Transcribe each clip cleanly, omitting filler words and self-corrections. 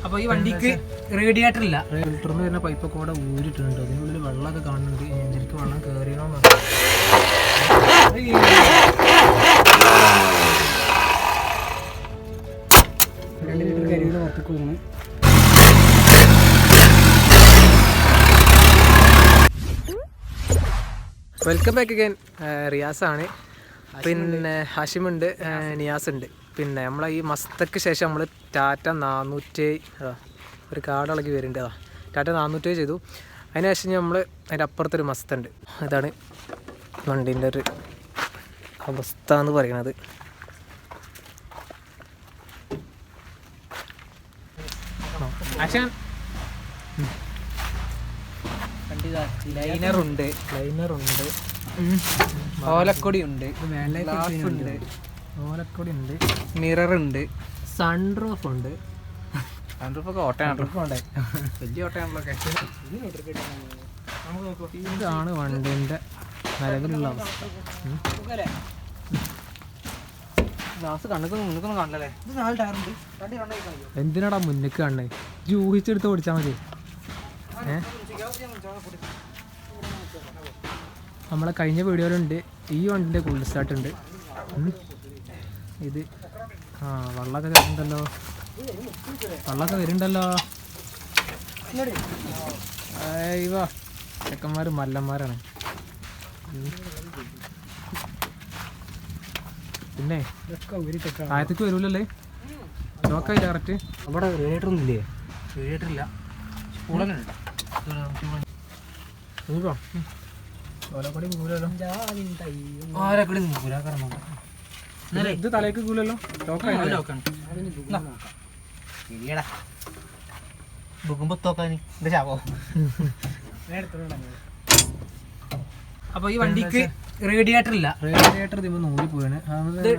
അപ്പോൾ ഈ വണ്ടിക്ക് റേഡിയേറ്റർ ഇല്ല, ഫിൽറ്ററിൽ നിന്ന് വരുന്ന പൈപ്പൊക്കെ കൂടെ ഊരിട്ടുണ്ട്. അതിനുള്ളിൽ വെള്ളമൊക്കെ കാണുന്നുണ്ട്. എഞ്ചിനിക്ക് വെള്ളം കയറിയണമെന്ന് വെൽക്കം ബാക്ക് അഗൈൻ. റിയാസാണ്, പിന്നെ ഹാഷിമുണ്ട്, നിയാസ് ഉണ്ട്. പിന്നെ നമ്മളെ ഈ മസ്തക്ക് ശേഷം നമ്മൾ ടാറ്റ 400 ഒരു കാടിളകി വരുന്നുണ്ട്. ടാറ്റ 400 ചെയ്തു. അതിന് ശേഷം നമ്മൾ അതിൻ്റെ അപ്പുറത്തൊരു മസ്തുണ്ട്. ഇതാണ് വണ്ടീൻ്റെ ഒരു അവസ്ഥ എന്ന് പറയുന്നത്. ലൈനറുണ്ട്, ഓലക്കൊടി ഉണ്ട്, മിററുണ്ട്, സൺറൂഫ് ഉണ്ട്. സൺറൂഫൊക്കെ ഓട്ടയാണ്, വലിയ ഓട്ടയാണല്ലോ. ഇതാണ് വണ്ടീൻ്റെ നിലവിലുള്ള അവസ്ഥ. എന്തിനാടാ മുന്നിക്ക് കാണണേ? ഊഹിച്ചെടുത്ത് ഓടിച്ചാൽ മതി. നമ്മളെ കഴിഞ്ഞ വീഡിയോയിലുണ്ട് ഈ വണ്ടിൻ്റെ കൂൾ സ്റ്റാർട്ട് ഉണ്ട്. ഇത് വെള്ളമൊക്കെ വരുന്നുണ്ടല്ലോ. അയ്യോ, ചെക്കന്മാർ മല്ലന്മാരാണ്. പിന്നെ ആയത്തേക്ക് വരൂലല്ലേ? നോക്കായില്ല കറക്റ്റ്. അവിടെ റേഡിയേറ്റർ ഒന്നും ഇല്ലേ? റേഡിയേറ്റർ ഇല്ല, സ്പൂളനുണ്ട്. ഇത് തലേക്ക് കൂലല്ലോ. അപ്പൊ ഈ വണ്ടിക്ക് റേഡിയേറ്റർ ഇല്ല, റേഡിയേറ്റർ ഇതിപ്പോൾ നൂരി പോയാണ്.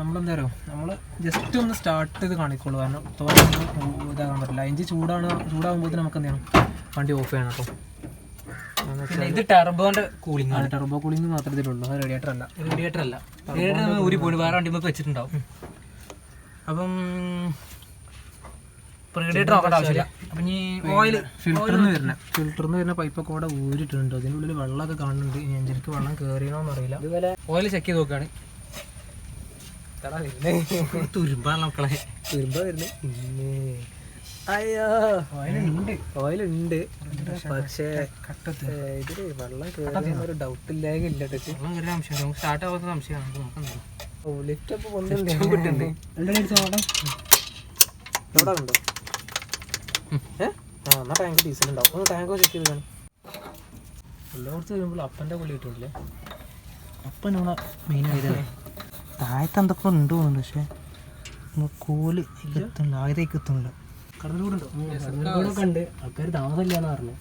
നമ്മളെന്താ പറയുക, നമ്മൾ ജസ്റ്റ് ഒന്ന് സ്റ്റാർട്ട് ചെയ്ത് കാണിക്കുള്ളൂ. കാരണം തോന്നുന്നു ഇതാകാൻ പറ്റില്ല. എഞ്ചിൻ ചൂടാകുമ്പോൾ നമുക്ക് എന്ത് ചെയ്യണം, വണ്ടി ഓഫ് ചെയ്യണം. അപ്പം ഇത് ടെർബോന്റെ കൂളിംഗ് ആണ്. ടെർബോ കൂളിംഗ് മാത്രമേ ഇതിലുള്ളൂ, റേഡിയേറ്റർ അല്ല. റേഡിയേറ്റർ ഊരി പോയി വേറെ വണ്ടി നമുക്ക് വെച്ചിട്ടുണ്ടാവും. അപ്പം റേഡിയേറ്റർ നോക്കേണ്ട ആവശ്യമില്ല. അപ്പം ഇനി ഓയിൽ ഫിൽറ്ററിൽ നിന്ന് വരുന്ന പൈപ്പൊക്കെ കൂടെ ഊരിട്ടുണ്ട്. അതിനുള്ളിൽ വെള്ളമൊക്കെ കാണുന്നുണ്ട്. എഞ്ചിനിക്ക് വെള്ളം കയറിയണോന്ന് അറിയില്ല. ഇതുപോലെ ഓയിൽ ചെക്ക് ചെയ്ത് നോക്കുകയാണ്. തുരുമ്പാണ് മക്കളെ, തുരുമ്പ വരുന്നത്. അയ്യോ, ഓയിലുണ്ട്, പക്ഷേ ഇതില് വെള്ളം കയറുന്ന ഒരു ഡൗട്ട് ഇല്ലായില്ല. സ്റ്റാർട്ട് ആവാത്ത സംശയമാണ്. ലിഫ്റ്റ് അപ്പൊ കൊണ്ടുണ്ട്. എവിടെ ഉണ്ടോ? എന്നാ ടാങ്ക് ഡീസൽ ഉണ്ടാവും. ഒന്ന് ടാങ്ക് ചെക്ക് ചെയ്ത് കാണും. എല്ലായിടത്തും വരുമ്പോൾ അപ്പൻ്റെ കൊള്ളി കിട്ടില്ലേ? അപ്പൻ ഇവിടെ മെയിനായതല്ലേ. താഴത്തെ എന്തൊക്കെ ഉണ്ട് തോന്നുന്നുണ്ട്, പക്ഷേ കോല് എത്തുന്നില്ല, ആയതേക്ക് എത്തുന്നില്ല. കടലൂടൊക്കെ ഉണ്ട്, ആൾക്കാർ താമസമില്ലാന്ന് പറഞ്ഞു.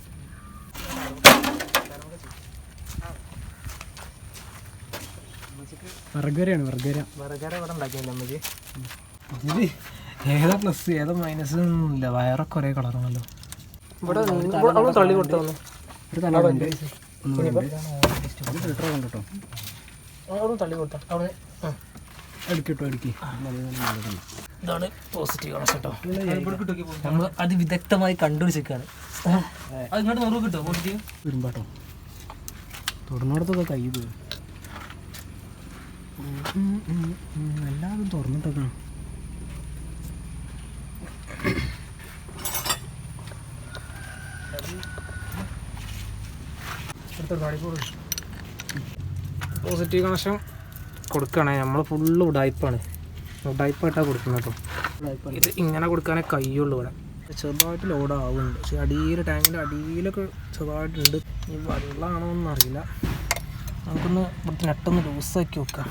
വർഗര ഇവിടെ ഉണ്ടാക്കിയല്ലേ അമ്മക്ക്? ഇതില് ഏതാ പ്ലസ് ഏതാ മൈനസ് ഒന്നുമില്ല, വയറൊക്കെ ഒരേ കളറാണല്ലോ. ഇവിടെ തള്ളി കൊടുത്തു തള്ളി കൊടുത്ത അവിടെ എടുക്കട്ടോ. ഇതാണ് പോസിറ്റീവ് ആണ് കേട്ടോ. നമ്മൾ അതിവിദഗ്ധമായി കണ്ടുപിടിച്ചിരിക്കുകയാണ്. അത് ഇങ്ങോട്ട് നോക്കി കിട്ടോ പോസിറ്റീവ് വരുമ്പോട്ടോ. തുറന്നിടത്തൊക്കെ കൈ പോയി എല്ലാതും തുറന്നിട്ടൊക്കെ. പോസിറ്റീവ് കണക്ഷൻ കൊടുക്കണേ. നമ്മൾ ഫുള്ള് ഉടായ്പാണ്, ഉടായ്പായിട്ടാണ് കൊടുക്കുന്നത് കേട്ടോ. ഇത് ഇങ്ങനെ കൊടുക്കാനേ കയ്യുള്ളൂ. ഇവിടെ ചെറുതായിട്ട് ലോഡ് ആവുന്നുണ്ട്, പക്ഷേ അടിയിൽ ടാങ്കിൻ്റെ അടിയിലൊക്കെ ചെറുതായിട്ടുണ്ട്. ഈ വെള്ളമാണോ എന്നറിയില്ല. നമുക്കൊന്ന് ഇവിടുത്തെ നെട്ടൊന്ന് ലൂസാക്കി വെക്കാം.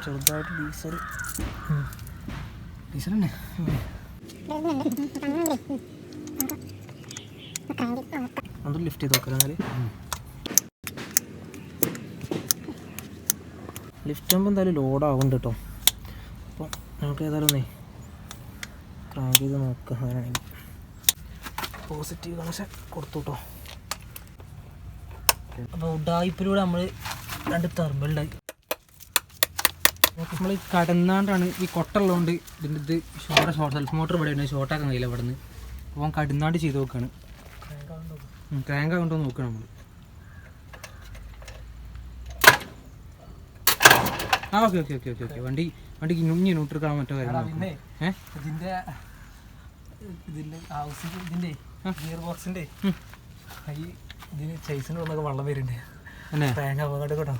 ചെറുതായിട്ട് ഡീസൽ തന്നെ അത് ലിഫ്റ്റ് ചെയ്ത് നോക്കാം. അങ്ങനെ ലിഫ്റ്റ് ആകുമ്പോൾ എന്തായാലും ലോഡാവുന്നുണ്ട് കേട്ടോ. അപ്പോൾ നമുക്ക് ഏതായാലും ഒന്നേ ക്രാങ്ക് ചെയ്ത് നോക്കാം. അങ്ങനെയാണെങ്കിൽ പോസിറ്റീവ് കണക്ഷൻ കൊടുത്തു കേട്ടോ. അപ്പോൾ ഉഡായിപ്പിലൂടെ നമ്മൾ രണ്ട് തെർമലുണ്ടായി. നമ്മൾ ഈ കടന്നാണ്ടാണ് ഈ കൊട്ടുള്ളതുകൊണ്ട് ഇതിൻ്റെ ഇത് ഷോർട്ട് സെൽഫ് മോട്ടർ ഇവിടെ ഉണ്ട്, ഷോർട്ടാക്കാൻ കഴിയില്ല ഇവിടെ നിന്ന്. അപ്പം കടന്നാണ്ട് ചെയ്ത് നോക്കുകയാണ്. ക്രാങ്ക് ആകണ്ടോ നോക്കണം നമ്മൾ. ആ okay okay okay okay okay വണ്ടിക്ക് ഇനി ന്യൂട്രൽ കാണാൻ മറ്റോ കാര്യം. ഇതിൻ്റെ ഗിയർ ബോക്സിൻ്റെ ഈ ഇതിന് ചേസിന് വന്നൊക്കെ വെള്ളം വരുന്നുണ്ട്. അല്ലേ ക്രാങ്ക് അപകടം കേട്ടോ.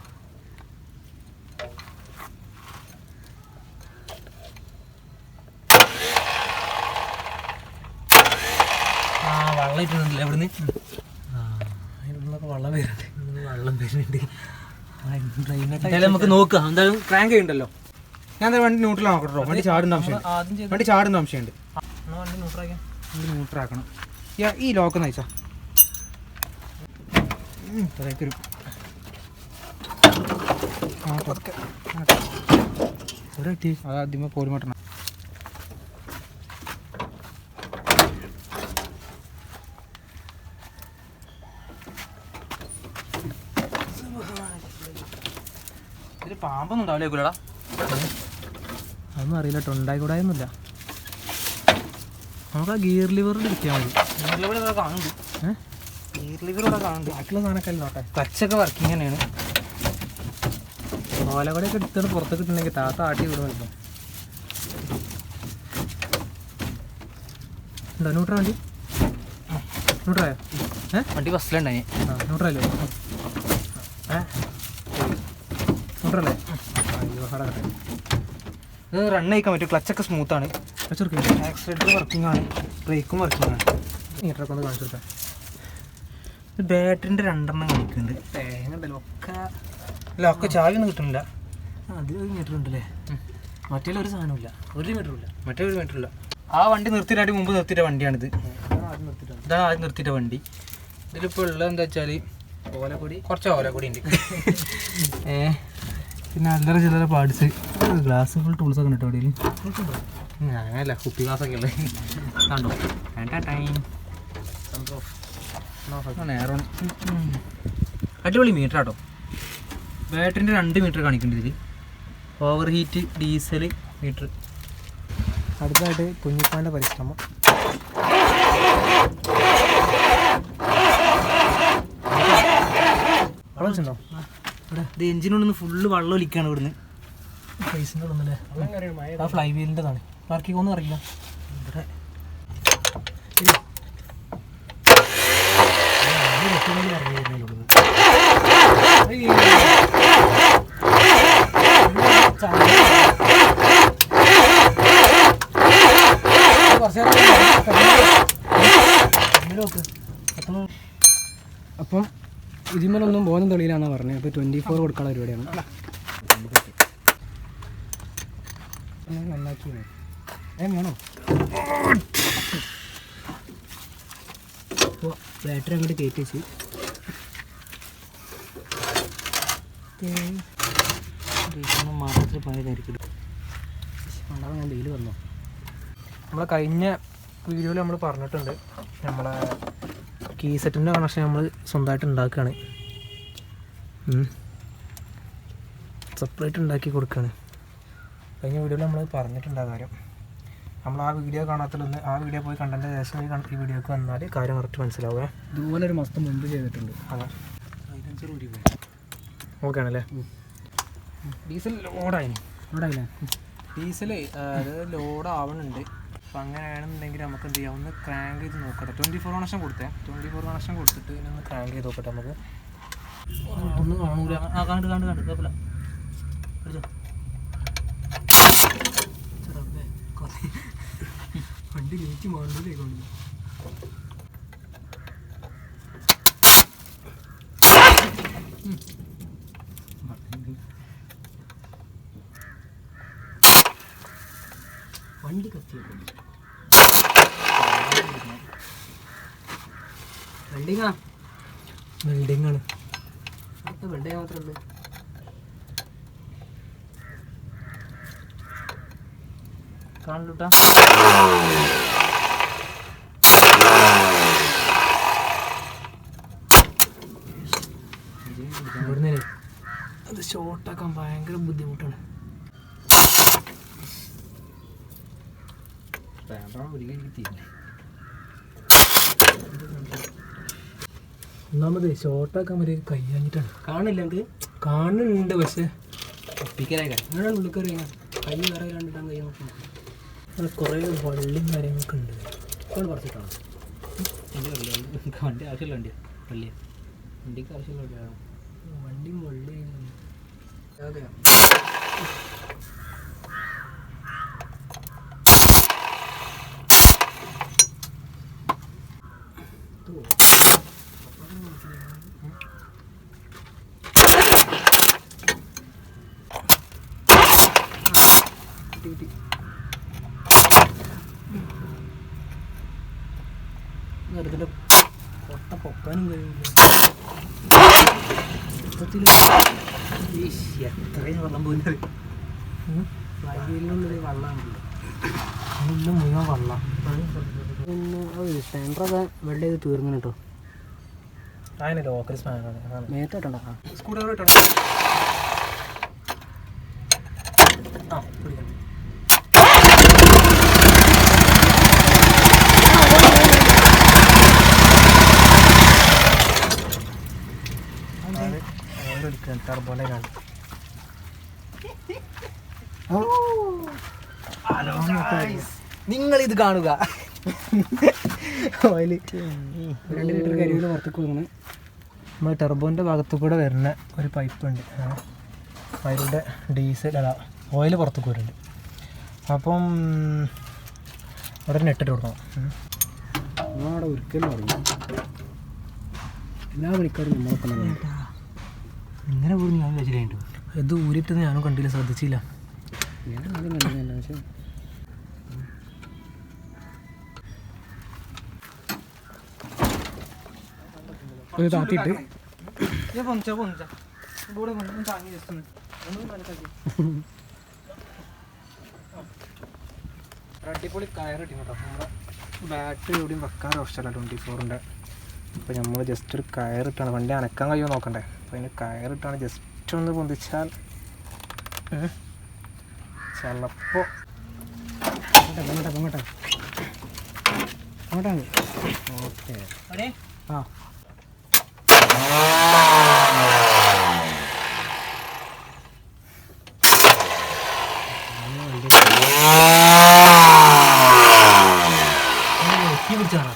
വെള്ളം ഇട്ടുണ്ടല്ലേ അവിടുന്ന്. അതിനൊക്കെ വെള്ളം വരുന്നുണ്ട്. എന്തായാലും നമുക്ക് നോക്കാം. എന്തായാലും ക്രാങ്ക് ചെയ്യുന്നുണ്ടല്ലോ. ഞാൻ എന്തായാലും വണ്ടി ന്യൂട്രൽ നോക്കട്ടോ. വണ്ടി ചാടുന്ന ആവശ്യമുണ്ട്. വണ്ടി ന്യൂട്രാക്കണം. ഈ ലോക്ക് നയിച്ചാ ആദ്യമേ പോരുമട്ടണം. ഇതിൽ പാമ്പൊന്നും ഉണ്ടാവില്ലേ കൂലടാ? അതൊന്നും അറിയില്ല കേട്ടോ, ഉണ്ടായിക്കൂടായൊന്നുമില്ല. നമുക്ക് ആ ഗിയർ ലിവറിൽ കിട്ടിയാൽ മതി. ഗിയർ ലിവർ ഇവിടെ കാണുന്നുണ്ട്. ഗിയർ ലിവർ ഇവിടെ കാണുന്നുണ്ട്. ബാക്കിയുള്ള സാധനമൊക്കെ നോട്ടെ. ക്ലച്ചൊക്കെ വർക്കിംഗ് തന്നെയാണ്. ഓലകൂടെയൊക്കെ എടുത്തിട്ട് പുറത്ത് കിട്ടുന്നെങ്കിൽ താത്ത ആട്ടി വിടുമല്ലോ. ഉണ്ടോ ന്യൂട്രൽ വണ്ടി? ന്യൂട്രായോ? വണ്ടി ബസ്സിലുണ്ടായി. ന്യൂട്രല്ലേ? ന്യൂട്രല്ലേ? അയ്യോ അവിടെ കട്ടെ. ഇത് റൺ ചെയ്യിക്കാൻ പറ്റും. ക്ലച്ചൊക്കെ സ്മൂത്താണ്. ആക്സിലേറ്റർ വർക്കിംഗ് ആണ്. ബ്രേക്കും വർക്കിംഗ് ആണ്. മീറ്ററൊക്കെ ഒന്ന് കാണിച്ചു കൊടുക്കാം. ഇത് ബാറ്ററിൻ്റെ 2 കാണിക്കുന്നുണ്ട്. തേങ്ങ ഉണ്ടല്ലോ ഒക്കെ ചാവി ഒന്നും കിട്ടുന്നില്ല. അതിൽ 1 മീറ്റർ ഉണ്ടല്ലേ? മറ്റേ ഒരു സാധനമില്ല. 1 മീറ്ററില്ല. മറ്റേ 1 മീറ്ററില്ല. ആ വണ്ടി നിർത്തിയിട്ട് മുമ്പ് നിർത്തിയിട്ട വണ്ടിയാണിത്. ഇതാണ് ആദ്യം നിർത്തിയിട്ട വണ്ടി. ഇതിലിപ്പോൾ ഉള്ളത് എന്താ വെച്ചാൽ ഓലക്കൊടി, കുറച്ച് ഓലക്കൊടി ഉണ്ട്. പിന്നെ അല്ലറ ചില്ലറ പാർട്സ്, ഗ്ലാസ് ഫുൾ ടൂൾസൊക്കെ ഉണ്ട് എവിടെയും. അങ്ങനെയല്ല, കുപ്പി ഗ്ലാസ്സൊക്കെ ഉള്ളത് കണ്ടോ. നേരം അടിപൊളി മീറ്റർ ആട്ടോ. ബാറ്ററിൻ്റെ 2 മീറ്റർ കാണിക്കുന്നുണ്ട് ഇതിൽ. Overheat diesel meter. അടുത്തായിട്ട് കുഞ്ഞിപ്പാൻ്റെ പരിശ്രമം. വെള്ളം വെച്ചിട്ടുണ്ടോ? ഇത് എഞ്ചിനോടൊന്ന് ഫുള്ള് വെള്ളം ഒലിക്കുകയാണ് ഇവിടുന്ന്. ഫേസിൻ്റെ ഉള്ളല്ലേ? ആ ഫ്ലൈ വീലിൻ്റെതാണ്. പാർക്കിങ്ങൊന്നും അറിയില്ല. ഇവിടെ അപ്പം ഇതിന്മേലൊന്നും ബോധം തെളിയിലാണെന്ന് പറഞ്ഞത്. അപ്പോൾ 24 കൊടുക്കാനുള്ള പരിപാടിയാണ്. നന്നാക്കി വേണോ? അപ്പോൾ ബാറ്ററി അങ്ങോട്ട് കയറ്റി വെച്ച് മാത്രത്തിൽ പണിയായിരിക്കും. ഉണ്ടാവും. ഞാൻ വെയിൽ വന്നോ. നമ്മളെ കഴിഞ്ഞ വീഡിയോയിൽ നമ്മൾ പറഞ്ഞിട്ടുണ്ട്, നമ്മളെ കീ സെറ്റിൻ്റെ കണക്ഷൻ നമ്മൾ സ്വന്തമായിട്ട് ഉണ്ടാക്കുകയാണ്. സെപ്പറേറ്റ് ഉണ്ടാക്കി കൊടുക്കുകയാണ്. കഴിഞ്ഞ വീഡിയോയിൽ നമ്മൾ പറഞ്ഞിട്ടുണ്ട് ആ കാര്യം. നമ്മൾ ആ വീഡിയോ കാണാത്തതൊന്ന് ആ വീഡിയോ പോയി കണ്ടതിൻ്റെ ശേഷം ഈ വീഡിയോക്ക് വന്നാൽ കാര്യം കറക്റ്റ് മനസ്സിലാവുക. ഇതുപോലെ ഒരു മാസം മുമ്പ് ചെയ്തിട്ടുണ്ട്. അതെ, ഓക്കെ ആണല്ലേ? ഡീസൽ ലോഡായില്ലേ? ഡീസൽ അത് ലോഡാവണുണ്ട്. അപ്പോൾ അങ്ങനെയാണെന്നുണ്ടെങ്കിൽ നമുക്ക് എന്ത് ചെയ്യാം, ഒന്ന് ക്രാങ്ക് ചെയ്ത് നോക്കട്ടെ. 24 കണക്ഷൻ കൊടുത്തേ. 24 കണക്ഷൻ കൊടുത്തിട്ട് ഇതിനൊന്ന് ക്രാങ്ക് ചെയ്ത് നോക്കട്ടെ. നമുക്ക് ഒന്നും കാണൂല. കണ്ട് കുഴപ്പമില്ല. വണ്ടി നീക്കി മാണ്ടൂലേ കൊണ്ട്. വണ്ടി കത്തി വെൽഡിങ്ങാണ്. വെൽഡിങ് മാത്രമേ ഉള്ളൂ. കാണൂട്ടാ. ഇവിടുന്ന് അത് ഷോർട്ടാക്കാൻ ഭയങ്കര ബുദ്ധിമുട്ടാണ്. ഒന്നാമത് ഷോർട്ടാക്കാൻ പറ്റിയ കൈ കഴിഞ്ഞിട്ടാണ്. കാണില്ല എനിക്ക് കാണുന്നുണ്ട്, പക്ഷേ ഒപ്പിക്കലായി അങ്ങനെ ഉള്ളിക്കറിയാം. കൈ വേറെ കണ്ടിട്ടാണ് കൈ നോക്കുന്നത്. കുറേ വള്ളിയും കാര്യങ്ങളൊക്കെ ഉണ്ട്. ഇപ്പോൾ പറിച്ചിട്ടാണ് വണ്ടി ആവശ്യമുള്ള വണ്ടിയാണ്. വണ്ടിക്ക് ആവശ്യമുള്ള വണ്ടിയാണ്. വണ്ടിയും വള്ളി അതെയോ വെറുതെ കൊട്ട പൊക്കാനും കഴിയില്ല. എത്രയും വെള്ളം പോയി വഴിയിലുള്ളൊരു വെള്ളമാണല്ലോ. എല്ലാം മുഴുവൻ വെള്ളം. പിന്നെ സ്റ്റാൻഡറൊക്കെ വെള്ളം ചെയ്ത് തീർന്നു കേട്ടോ. അതിന് ലോക്കൽ സ്പാനാണ്. മേത്തോട്ടുണ്ടോ? സ്കൂട്ടർ ഇട്ടോ. ആ പിടിക്കണം. ടർബോയിലാണ്. നിങ്ങളിത് കാണുക. ഓയില് 2 ലിറ്റർ കരിയിൽ പുറത്തേക്ക് പോകുന്നത്. നമ്മൾ ടെർബോൻ്റെ ഭാഗത്തു കൂടെ വരുന്ന ഒരു പൈപ്പ് ഉണ്ട്. അതിലൂടെ ഡീസൽ അല്ല ഓയിൽ പുറത്തേക്ക് വരുന്നുണ്ട്. അപ്പം അവിടെ നെട്ടിട്ട് കൊടുക്കണം. നമ്മളവിടെ ഒരിക്കലും അറിയാം. എല്ലാ പണിക്കാരും നമ്മളൊക്കെ ഇങ്ങനെ പോയി ഞാൻ വെച്ചിട്ടുണ്ട്. ഇത് ഊരിട്ടത് ഞാനും കണ്ടില്ല, ശ്രദ്ധിച്ചില്ല. ഞാൻ ആദ്യം കണ്ടില്ല. പക്ഷേ ഒരു താത്തിയിട്ട് അടിപൊളി കയറിട്ടി കേട്ടോ. നമ്മുടെ ബാറ്ററി എവിടെയും വെക്കാൻ ഓപ്ഷനല്ല 24-ൻ്റെ. അപ്പോൾ നമ്മൾ ജസ്റ്റ് ഒരു കയറിട്ടാണ് വണ്ടി അനക്കാൻ കഴിയുമോ നോക്കണ്ടേ. അപ്പോൾ അതിന് കയറിട്ടാണ് ജസ്റ്റ് ഒന്ന് പൊന്തിച്ചാൽ ചിലപ്പോൾ അങ്ങോട്ടാണ്. ഓക്കെ ആ പിടിച്ചാണ്.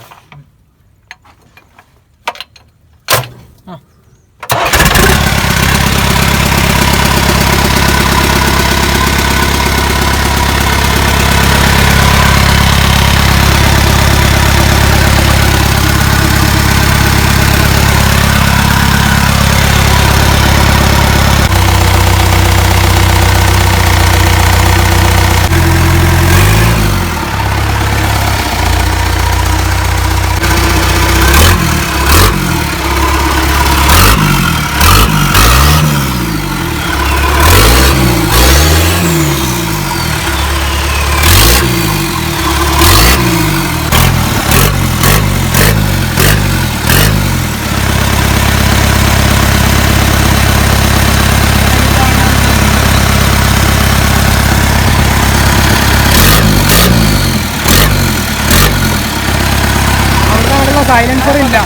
സൈലൻസർ ഇല്ല.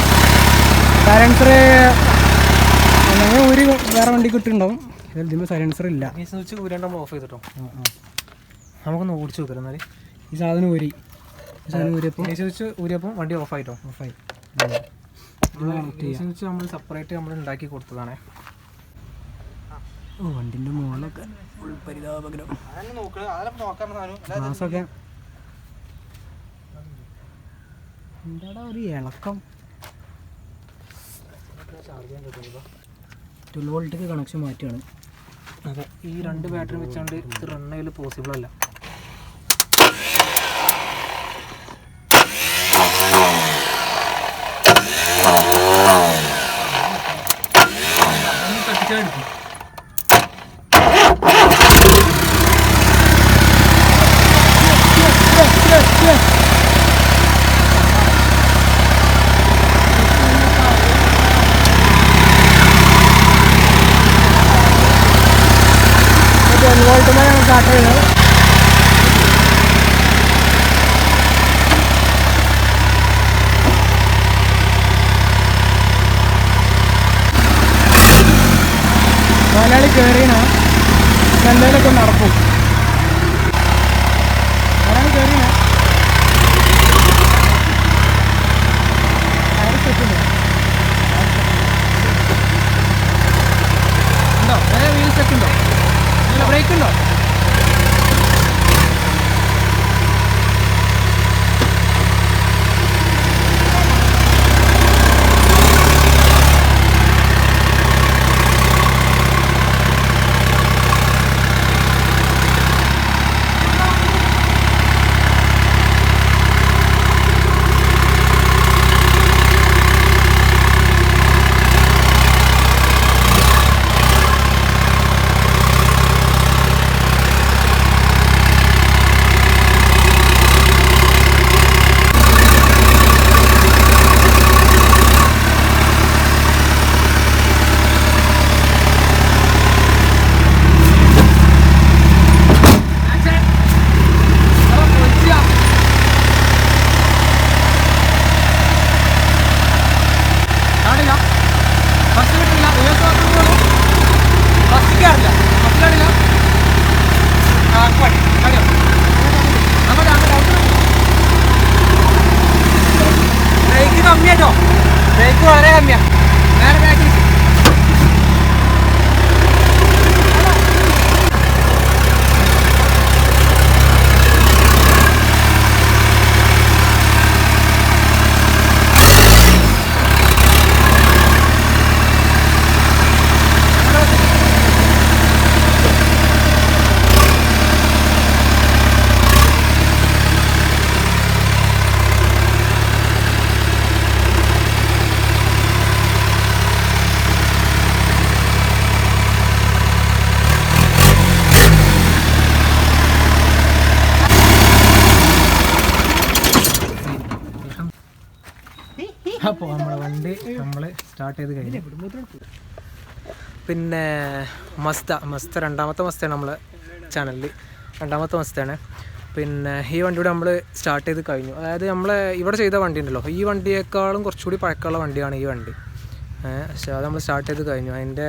സൈലൻസർ ഒരു വേറെ വണ്ടി കിട്ടുന്നുണ്ടാവും. ഇതിന് സൈലൻസർ ഇല്ല. ഈ സ്വിച്ച് ഊരാണ്ട് നമ്മൾ ഓഫ് ചെയ്തിട്ടോ. നമുക്കൊന്ന് ഓടിച്ച് നോക്കാം. എന്നാൽ ഈ സാധനം ഊരി ഊരിയപ്പോൾ ഈ സ്വിച്ച് ഊരിയപ്പോൾ വണ്ടി ഓഫായിട്ടോ. ഓഫായി. ഈ സ്വിച്ച് നമ്മൾ സെപ്പറേറ്റ് നമ്മൾ ഉണ്ടാക്കി കൊടുത്തതാണേ. ഓ വണ്ടിൻ്റെ മുകളിലൊക്കെ ഫുൾ പരിതാപകരം. ഗ്ലാസൊക്കെ എന്താടാ ഒരു ഇളക്കം. 12 വോൾട്ടിക്ക് കണക്ഷൻ മാറ്റുകയാണ്. അതെ, ഈ 2 ബാറ്ററി വെച്ചാണ്ട് ഇത് റൺ ചെയ്യൽ പോസിബിൾ അല്ല. കത്തിച്ചാൽ വോൾട്ടുമായി സ്റ്റാർട്ട് ചെയ്യുന്നത്. നടക്കും. ഒരാൾ കയറിയാണ് ഉണ്ടോ? വീൽ സെറ്റ് ഉണ്ടോ? നല്ല ബ്രേക്ക് ഉണ്ടോ? ബ്രേക്ക് കമ്മിയാട്ടോ, ബ്രേക്ക് വളരെ കമ്മിയാണ്. നേരെ ബാക്കിൽ അപ്പോൾ നമ്മുടെ വണ്ടി നമ്മൾ സ്റ്റാർട്ട് ചെയ്ത് കഴിഞ്ഞു. പിന്നെ മസ്ത രണ്ടാമത്തെ മസ്തയാണ് നമ്മളെ ചാനലിൽ, രണ്ടാമത്തെ മസ്തയാണ്. പിന്നെ ഈ വണ്ടിയുടെ നമ്മൾ സ്റ്റാർട്ട് ചെയ്ത് കഴിഞ്ഞു. അതായത് നമ്മളെ ഇവിടെ ചെയ്ത വണ്ടി ഉണ്ടല്ലോ, ഈ വണ്ടിയേക്കാളും കുറച്ചുകൂടി പഴക്കമുള്ള വണ്ടിയാണ് ഈ വണ്ടി. പക്ഷേ അത് നമ്മൾ സ്റ്റാർട്ട് ചെയ്ത് കഴിഞ്ഞു. അതിൻ്റെ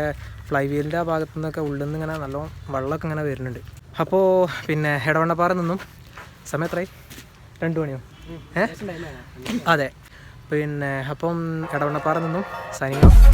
ഫ്ലൈ വീലിൻ്റെ ആ ഭാഗത്തു നിന്നൊക്കെ ഉള്ളിൽ നിന്ന് ഇങ്ങനെ നല്ലോണം വെള്ളമൊക്കെ ഇങ്ങനെ വരുന്നുണ്ട്. അപ്പോൾ പിന്നെ എടവണ്ണപ്പാറ നിന്നും സമയം എത്രയായി? 2 മണിയോ? അതെ. പിന്നെ അപ്പം എടവണ്ണപ്പാറ നിന്നും സൈനിങ് ഓഫ്.